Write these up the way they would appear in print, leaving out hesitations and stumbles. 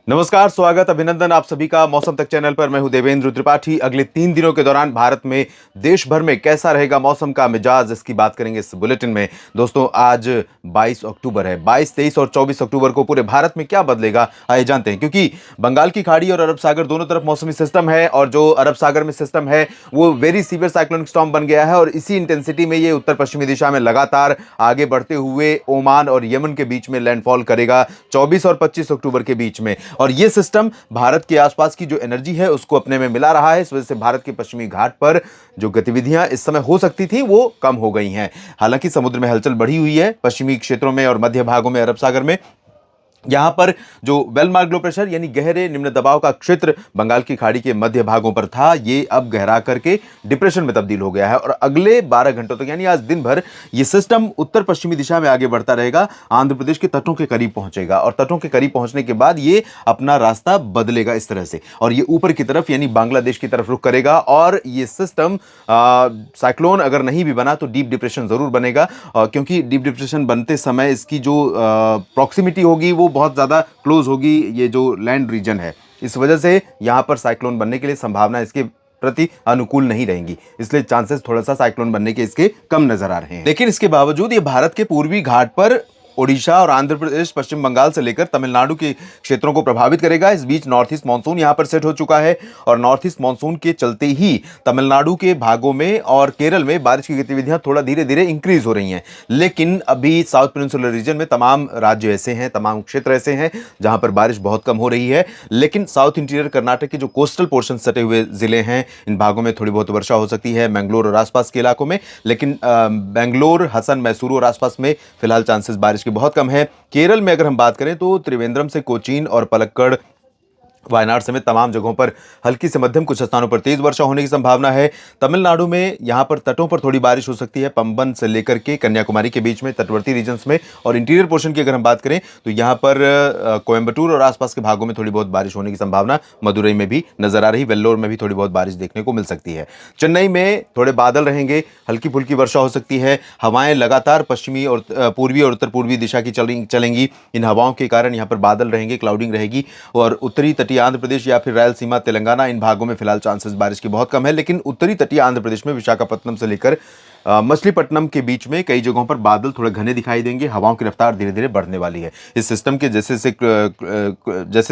नमस्कार, स्वागत, अभिनंदन आप सभी का मौसम तक चैनल पर। मैं हूं देवेंद्र त्रिपाठी। अगले 3 दिनों के दौरान भारत में देश भर में कैसा रहेगा मौसम का मिजाज, इसकी बात करेंगे इस बुलेटिन में। दोस्तों, आज 22 अक्टूबर है। 22, 23 और 24 अक्टूबर को पूरे भारत में क्या बदलेगा आइए जानते हैं। क्योंकि बंगाल की खाड़ी और अरब सागर दोनों तरफ मौसमी सिस्टम है, और जो अरब सागर में सिस्टम है वो वेरी सीवियर साइक्लोनिक स्टॉर्म बन गया है, और इसी इंटेंसिटी में ये उत्तर पश्चिमी दिशा में लगातार आगे बढ़ते हुए ओमान और यमन के बीच में लैंडफॉल करेगा 24 और 25 अक्टूबर के बीच में। और यह सिस्टम भारत के आसपास की जो एनर्जी है उसको अपने में मिला रहा है। इस वजह से भारत के पश्चिमी घाट पर जो गतिविधियां इस समय हो सकती थी वो कम हो गई हैं। हालांकि समुद्र में हलचल बढ़ी हुई है पश्चिमी क्षेत्रों में और मध्य भागों में अरब सागर में। यहां पर जो वेल मार्क्ड लो प्रेशर यानी गहरे निम्न दबाव का क्षेत्र बंगाल की खाड़ी के मध्य भागों पर था, ये अब गहरा करके डिप्रेशन में तब्दील हो गया है। और अगले 12 घंटों तक यानी आज दिन भर ये सिस्टम उत्तर पश्चिमी दिशा में आगे बढ़ता रहेगा, आंध्र प्रदेश के तटों के करीब पहुंचेगा, और तटों के करीब पहुंचने के बाद ये अपना रास्ता बदलेगा इस तरह से, और ये ऊपर की तरफ यानी बांग्लादेश की तरफ रुख करेगा। और ये सिस्टम साइक्लोन अगर नहीं भी बना तो डीप डिप्रेशन जरूर बनेगा, क्योंकि डीप डिप्रेशन बनते समय इसकी जो प्रॉक्सिमिटी होगी वो बहुत ज़्यादा क्लोज होगी ये जो लैंड रीजन है। इस वजह से यहाँ पर साइक्लोन बनने के लिए संभावना इसके प्रति अनुकूल नहीं रहेंगी, इसलिए चांसेस थोड़ा सा साइक्लोन बनने के इसके कम नजर आ रहे हैं। लेकिन इसके बावजूद ये भारत के पूर्वी घाट पर ओडिशा और आंध्र प्रदेश, पश्चिम बंगाल से लेकर तमिलनाडु के क्षेत्रों को प्रभावित करेगा। इस बीच नॉर्थ ईस्ट मानसून यहां पर सेट हो चुका है, और नॉर्थ ईस्ट मानसून के चलते ही तमिलनाडु के भागों में और केरल में बारिश की गतिविधियां थोड़ा धीरे धीरे इंक्रीज हो रही हैं। लेकिन अभी साउथ पेनिनसुलर रीजन में तमाम राज्य ऐसे हैं, तमाम क्षेत्र ऐसे हैं जहां पर बारिश बहुत कम हो रही है। लेकिन साउथ इंटीरियर कर्नाटक के जो कोस्टल पोर्शन सटे हुए जिले हैं, इन भागों में थोड़ी बहुत वर्षा हो सकती है, मैंगलोर और आसपास के इलाकों में। लेकिन बेंगलोर, हसन, मैसूरू और आसपास में फिलहाल चांसेस बारिश के बहुत कम है। केरल में अगर हम बात करें तो त्रिवेंद्रम से कोचीन और पलक्कड़, वायनाड समेत तमाम जगहों पर हल्की से मध्यम, कुछ स्थानों पर तेज वर्षा होने की संभावना है। तमिलनाडु में यहां पर तटों पर थोड़ी बारिश हो सकती है, पंबन से लेकर के कन्याकुमारी के बीच में तटवर्ती रीजन्स में। और इंटीरियर पोर्शन की अगर हम बात करें तो यहां पर कोयंबटूर और आसपास के भागों में थोड़ी बहुत बारिश होने की संभावना मदुरई में भी नजर आ रही, वेल्लोर में भी थोड़ी बहुत बारिश देखने को मिल सकती है। चेन्नई में थोड़े बादल रहेंगे, हल्की फुल्की वर्षा हो सकती है। हवाएं लगातार पश्चिमी और पूर्वी और उत्तर पूर्वी दिशा की चलेंगी। इन हवाओं के कारण यहां पर बादल रहेंगे, क्लाउडिंग रहेगी। और उत्तरी तटीय आंध्र प्रदेश या फिर रायलसीमा, तेलंगाना, इन भागों में फिलहाल चांसेस बारिश की बहुत कम है। लेकिन उत्तरी तटीय आंध्र प्रदेश में विशाखापट्टनम से लेकर मछलीपट्टनम के बीच में कई जगहों पर बादल थोड़े घने दिखाई देंगे। हवाओं की रफ्तार धीरे धीरे बढ़ने वाली है। इस सिस्टम के जैसे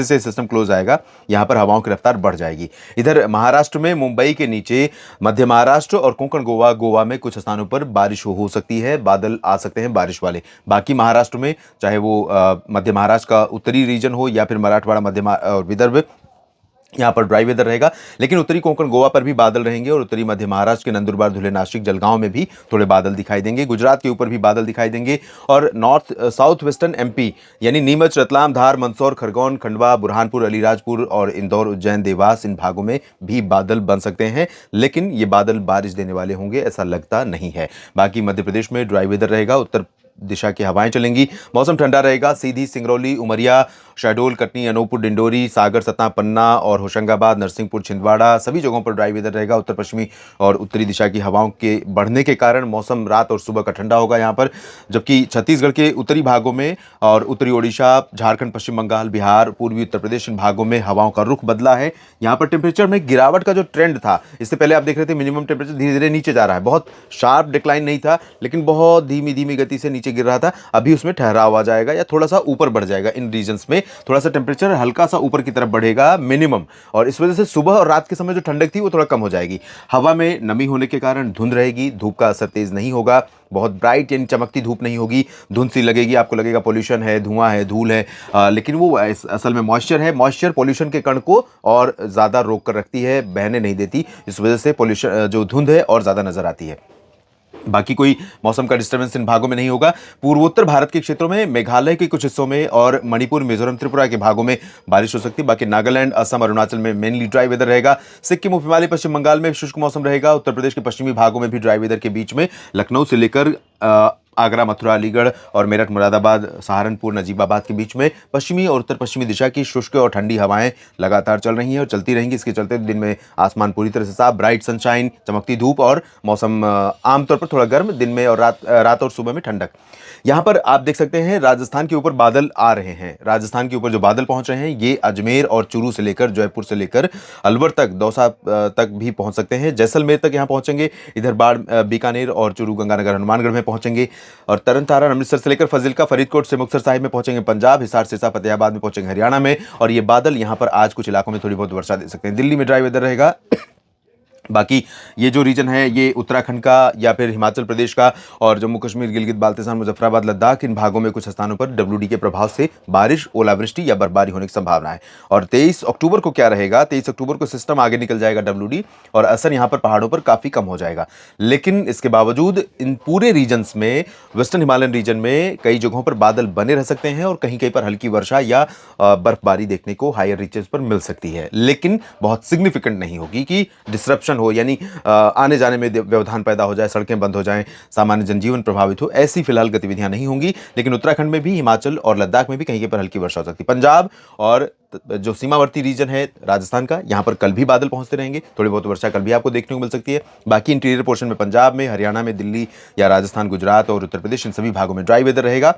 से सिस्टम क्लोज आएगा, यहां पर हवाओं की रफ्तार बढ़ जाएगी। इधर महाराष्ट्र में मुंबई के नीचे मध्य महाराष्ट्र और कोंकण गोवा में कुछ स्थानों पर बारिश हो सकती है, बादल आ सकते हैं बारिश वाले। बाकी महाराष्ट्र में चाहे वो मध्य महाराष्ट्र का उत्तरी रीजन हो या फिर मराठवाड़ा, और विदर्भ, यहां पर ड्राई वेदर रहेगा। लेकिन उत्तरी कोंकण गोवा पर भी बादल रहेंगे, और उत्तरी मध्य महाराष्ट्र के नंदुरबार, धुले, नासिक, जलगांव में भी थोड़े बादल दिखाई देंगे। गुजरात के ऊपर भी बादल दिखाई देंगे, और साउथ वेस्टर्न एमपी यानी नीमच, रतलाम, धार, मंदसौर, खरगोन, खंडवा, बुरहानपुर, अलीराजपुर और इंदौर, उज्जैन, देवास, इन भागों में भी बादल बन सकते हैं। लेकिन ये बादल बारिश देने वाले होंगे ऐसा लगता नहीं है। बाकी मध्य प्रदेश में ड्राई वेदर रहेगा, उत्तर दिशा की हवाएं चलेंगी, मौसम ठंडा रहेगा। सीधी, सिंगरौली, उमरिया, शहडोल, कटनी, अनूपपुर, डिंडोरी, सागर, सतना, पन्ना और होशंगाबाद, नरसिंहपुर, छिंदवाड़ा, सभी जगहों पर ड्राई वेदर रहेगा। उत्तर पश्चिमी और उत्तरी दिशा की हवाओं के बढ़ने के कारण मौसम रात और सुबह का ठंडा होगा यहाँ पर। जबकि छत्तीसगढ़ के उत्तरी भागों में और उत्तरी ओडिशा, झारखंड, पश्चिम बंगाल, बिहार, पूर्वी उत्तर प्रदेश, इन भागों में हवाओं का रुख बदला है। यहाँ पर टेम्परेचर में गिरावट का जो ट्रेंड था, इससे पहले आप देख रहे थे मिनिमम टेम्परेचर धीरे धीरे नीचे जा रहा है। बहुत शार्प डिक्लाइन नहीं था, लेकिन बहुत धीमी धीमी गति से नीचे गिर रहा था। अभी उसमें ठहराव आ जाएगा या थोड़ा सा ऊपर बढ़ जाएगा। इन रीजन्स में थोड़ा सा टेम्परेचर हल्का सा ऊपर की तरफ बढ़ेगा मिनिमम, और इस वजह से सुबह और रात के समय जो ठंडक थी वो थोड़ा कम हो जाएगी। हवा में नमी होने के कारण धुंध रहेगी, धूप का असर तेज नहीं होगा, बहुत ब्राइट यानी चमकती धूप नहीं होगी, धुंध सी लगेगी, आपको लगेगा पोल्यूशन है, धुआं है, धूल है। लेकिन वो असल में मॉइस्चर है। मॉइस्चर पोल्यूशन के कण को और ज़्यादा रोक कर रखती है, बहने नहीं देती। इस वजह से पोल्यूशन जो धुंध है और ज़्यादा नजर आती है। बाकी कोई मौसम का डिस्टर्बेंस इन भागों में नहीं होगा। पूर्वोत्तर भारत के क्षेत्रों में, मेघालय के कुछ हिस्सों में और मणिपुर, मिजोरम, त्रिपुरा के भागों में बारिश हो सकती है। बाकी नागालैंड, असम, अरुणाचल में मेनली ड्राई वेदर रहेगा। सिक्किम, उप हिमालय, पश्चिम बंगाल में शुष्क मौसम रहेगा। उत्तर प्रदेश के पश्चिमी भागों में भी ड्राई वेदर के बीच में लखनऊ से लेकर आगरा, मथुरा, अलीगढ़ और मेरठ, मुरादाबाद, सहारनपुर, नजीबाबाद के बीच में पश्चिमी और उत्तर पश्चिमी दिशा की शुष्क और ठंडी हवाएं लगातार चल रही हैं और चलती रहेंगी। इसके चलते दिन में आसमान पूरी तरह से साफ, ब्राइट सनशाइन, चमकती धूप और मौसम आमतौर पर थोड़ा गर्म, दिन में और रात और सुबह में ठंडक। यहाँ पर आप देख सकते हैं राजस्थान के ऊपर बादल आ रहे हैं। राजस्थान के ऊपर जो बादल पहुंच रहे हैं ये अजमेर और चूरू से लेकर, जयपुर से लेकर अलवर तक, दौसा तक भी पहुंच सकते हैं। जैसलमेर तक यहाँ पहुंचेंगे। इधर बाढ़, बीकानेर और चूरू, गंगानगर, हनुमानगढ़ में पहुंचेंगे और तरन तारण, अमृतसर से लेकर फजिल्का, फरीदकोट से मुक्तसर साहिब में पहुंचेंगे पंजाब, हिसार, सिरसा, फतेहाबाद में पहुंचेंगे हरियाणा में। और ये बादल यहाँ पर आज कुछ इलाकों में थोड़ी बहुत वर्षा दे सकते हैं। दिल्ली में ड्राई वेदर रहेगा। बाकी ये जो रीजन है ये उत्तराखंड का या फिर हिमाचल प्रदेश का और जम्मू कश्मीर, गिलगित बाल्टिस्तान, मुजफ्फराबाद, लद्दाख, इन भागों में कुछ स्थानों पर डब्ल्यूडी के प्रभाव से बारिश, ओलावृष्टि या बर्फबारी होने की संभावना है। और 23 अक्टूबर को क्या रहेगा, 23 अक्टूबर को सिस्टम आगे निकल जाएगा डब्ल्यूडी और असर यहाँ पर पहाड़ों पर काफी कम हो जाएगा। लेकिन इसके बावजूद इन पूरे रीजन्स में, वेस्टर्न हिमालयन रीजन में कई जगहों पर बादल बने रह सकते हैं और कहीं कहीं पर हल्की वर्षा या बर्फबारी देखने को हायर रीचेस पर मिल सकती है, लेकिन बहुत सिग्निफिकेंट नहीं होगी कि डिसरप्शन हो, यानी आने जाने में व्यवधान पैदा हो जाए, सड़कें बंद हो जाएं, सामान्य जनजीवन प्रभावित हो, ऐसी फिलहाल गतिविधियां नहीं होंगी। लेकिन उत्तराखंड में भी, हिमाचल और लद्दाख में भी कहीं पर हल्की वर्षा हो सकती है। पंजाब और जो सीमावर्ती रीजन है राजस्थान का, यहां पर कल भी बादल पहुंचते रहेंगे, थोड़ी बहुत वर्षा कल भी आपको देखने को मिल सकती है। बाकी इंटीरियर पोर्शन में पंजाब में, हरियाणा में, दिल्ली या राजस्थान, गुजरात और उत्तर प्रदेश, इन सभी भागों में ड्राई वेदर रहेगा।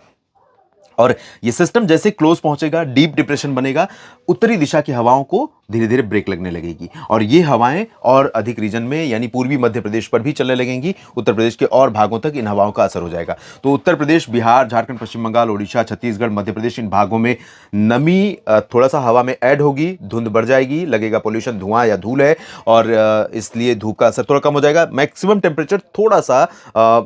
और ये सिस्टम जैसे क्लोज पहुंचेगा, डीप डिप्रेशन बनेगा, उत्तरी दिशा की हवाओं को धीरे धीरे ब्रेक लगने लगेगी और ये हवाएं और अधिक रीजन में, यानी पूर्वी मध्य प्रदेश पर भी चलने लगेंगी। उत्तर प्रदेश के और भागों तक इन हवाओं का असर हो जाएगा। तो उत्तर प्रदेश, बिहार, झारखंड, पश्चिम बंगाल, ओडिशा, छत्तीसगढ़, मध्य प्रदेश, इन भागों में नमी थोड़ा सा हवा में ऐड होगी, धुंध बढ़ जाएगी, लगेगा पोल्यूशन, धुआं या धूल है और इसलिए धूप का असर थोड़ा कम हो जाएगा। मैक्सिमम टेम्परेचर थोड़ा सा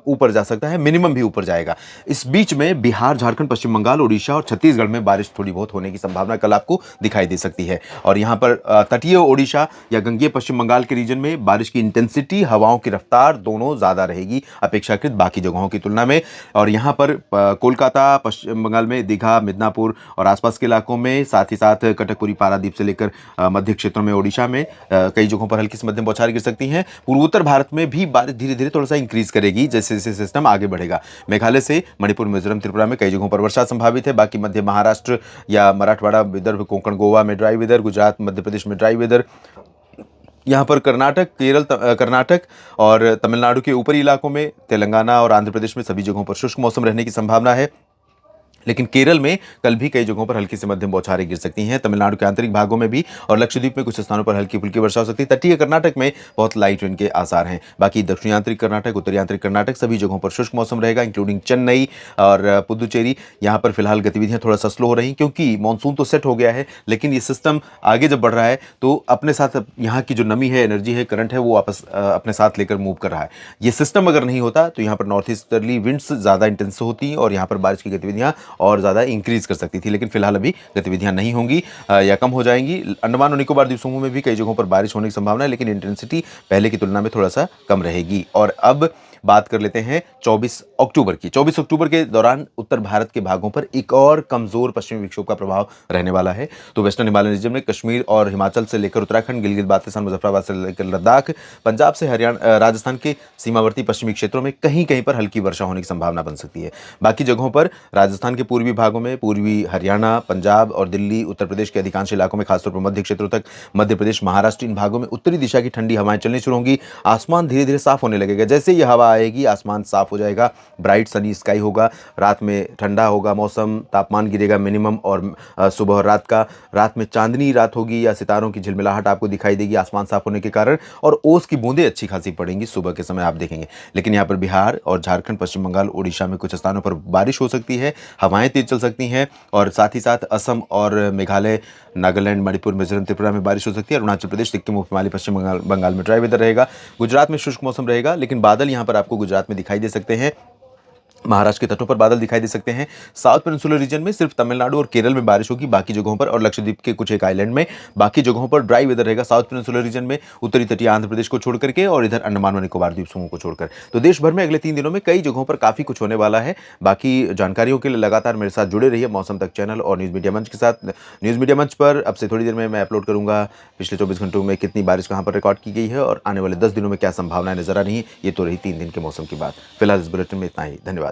ऊपर जा सकता है, मिनिमम भी ऊपर जाएगा। इस बीच में बिहार, झारखंड, पश्चिम बंगाल, ओडिशा और छत्तीसगढ़ में बारिश थोड़ी बहुत होने की संभावना कल आपको दिखाई दे सकती है। और यहाँ पर तटीय ओडिशा या गंगेय पश्चिम बंगाल के रीजन में बारिश की इंटेंसिटी, हवाओं की रफ्तार दोनों ज्यादा रहेगी अपेक्षाकृत बाकी जगहों की तुलना में। और यहाँ पर कोलकाता, पश्चिम बंगाल में दीघा, मिदनापुर और आसपास के इलाकों में, साथ ही साथ कटकपुरी, पारादीप से लेकर मध्य क्षेत्रों में, ओडिशा में कई जगहों पर हल्की से मध्यम बौछारें गिर सकती हैं। पूर्वोत्तर भारत में भी बारिश धीरे धीरे थोड़ा सा इंक्रीज करेगी जैसे जैसे सिस्टम आगे बढ़ेगा। मेघालय से मणिपुर, मिजोरम, त्रिपुरा में कई जगहों पर वर्षा संभावित है। बाकी मध्य महाराष्ट्र या मराठवाड़ा, विदर्भ, कोंकण, गोवा में ड्राई वेदर, गुजरात, मध्य प्रदेश में ड्राई वेदर। यहाँ पर कर्नाटक, केरल, कर्नाटक और तमिलनाडु के ऊपरी इलाकों में, तेलंगाना और आंध्र प्रदेश में सभी जगहों पर शुष्क मौसम रहने की संभावना है। लेकिन केरल में कल भी कई जगहों पर हल्की से मध्यम बौछारें गिर सकती हैं। तमिलनाडु के आंतरिक भागों में भी और लक्षद्वीप में कुछ स्थानों पर हल्की फुल्की वर्षा हो सकती है। तटीय कर्नाटक में बहुत लाइट रेन के आसार हैं। बाकी दक्षिणी आंतरिक कर्नाटक, उत्तरी आंतरिक कर्नाटक, सभी जगहों पर शुष्क मौसम रहेगा, इंक्लूडिंग चेन्नई और पुदुचेरी। यहाँ पर फिलहाल गतिविधियां थोड़ा सा स्लो हो रही क्योंकि मानसून तो सेट हो गया है, लेकिन ये सिस्टम आगे जब बढ़ रहा है तो अपने साथ यहाँ की जो नमी है, एनर्जी है, करंट है, वो वापस अपने साथ लेकर मूव कर रहा है। ये सिस्टम अगर नहीं होता तो यहाँ पर नॉर्थ ईस्टर्ली विंड्स ज़्यादा इंटेंस होती और यहाँ पर बारिश की गतिविधियाँ और ज़्यादा इंक्रीज कर सकती थी। लेकिन फिलहाल अभी गतिविधियां नहीं होंगी या कम हो जाएंगी। अंडमान और निकोबार द्वीप समूह में भी कई जगहों पर बारिश होने की संभावना है, लेकिन इंटेंसिटी पहले की तुलना में थोड़ा सा कम रहेगी। और अब बात कर लेते हैं 24 अक्टूबर की। 24 अक्टूबर के दौरान उत्तर भारत के भागों पर एक और कमजोर पश्चिमी विक्षोभ का प्रभाव रहने वाला है। तो वेस्टर्न हिमालयन रीजन में कश्मीर और हिमाचल से लेकर उत्तराखंड, गिलगित बाल्टिस्तान, मुजफ्फराबाद से लेकर लद्दाख, पंजाब से हरियाणा, राजस्थान के सीमावर्ती पश्चिमी क्षेत्रों में कहीं कहीं पर हल्की वर्षा होने की संभावना बन सकती है। बाकी जगहों पर राजस्थान के पूर्वी भागों में, पूर्वी हरियाणा, पंजाब और दिल्ली, उत्तर प्रदेश के अधिकांश इलाकों में, खासतौर पर मध्य क्षेत्रों तक, मध्य प्रदेश, महाराष्ट्र, इन भागों में उत्तरी दिशा की ठंडी हवाएं चलनी शुरू होंगी। आसमान धीरे धीरे साफ होने लगेगा। जैसे ये हवा आएगी आसमान साफ हो जाएगा, ब्राइट सनी स्काई होगा, रात में ठंडा होगा मौसम, तापमान गिरेगा मिनिमम और सुबह और रात में चांदनी रात होगी या सितारों की झिलमिलाहट आपको दिखाई देगी आसमान साफ होने के कारण, और ओस की बूंदें अच्छी खासी पड़ेंगी सुबह के समय आप देखेंगे। लेकिन यहाँ पर बिहार और झारखंड, पश्चिम बंगाल, ओडिशा में कुछ स्थानों पर बारिश हो सकती है, हवाएं तेज चल सकती हैं और साथ ही साथ असम और मेघालय, नागालैंड, मणिपुर, मिजोरम, त्रिपुरा में बारिश हो सकती है। अरुणाचल प्रदेश, सिक्किम, हिमालय, पश्चिम बंगाल में ड्राई वेदर रहेगा। गुजरात में शुष्क मौसम रहेगा, लेकिन बादल यहाँ पर आपको गुजरात में दिखाई दे सकते हैं। महाराष्ट्र के तटों पर बादल दिखाई दे सकते हैं। साउथ पेनिनसुलर रीजन में सिर्फ तमिलनाडु और केरल में बारिश होगी, बाकी जगहों पर और लक्षद्वीप के कुछ एक आइलैंड में, बाकी जगहों पर ड्राई वेदर रहेगा। साउथ पेनिनसुलर रीजन में उत्तरी तटीय आंध्र प्रदेश को छोड़ करके और इधर अंडमान और निकोबार द्वीप समूह को छोड़कर। तो देश भर में अगले 3 दिनों में कई जगहों पर काफी कुछ होने वाला है। बाकी जानकारियों के लिए लगातार मेरे साथ जुड़े रहिए मौसम तक चैनल और न्यूज मीडिया मंच के साथ। न्यूज मीडिया मंच पर अब से थोड़ी देर में मैं अपलोड करूंगा पिछले 24 घंटों में कितनी बारिश कहां पर रिकॉर्ड की गई है और आने वाले 10 दिनों में क्या संभावनाएं नजर आ रही है। ये तो रही 3 दिन के मौसम की बात। फिलहाल इस बुलेटिन में इतना ही। धन्यवाद।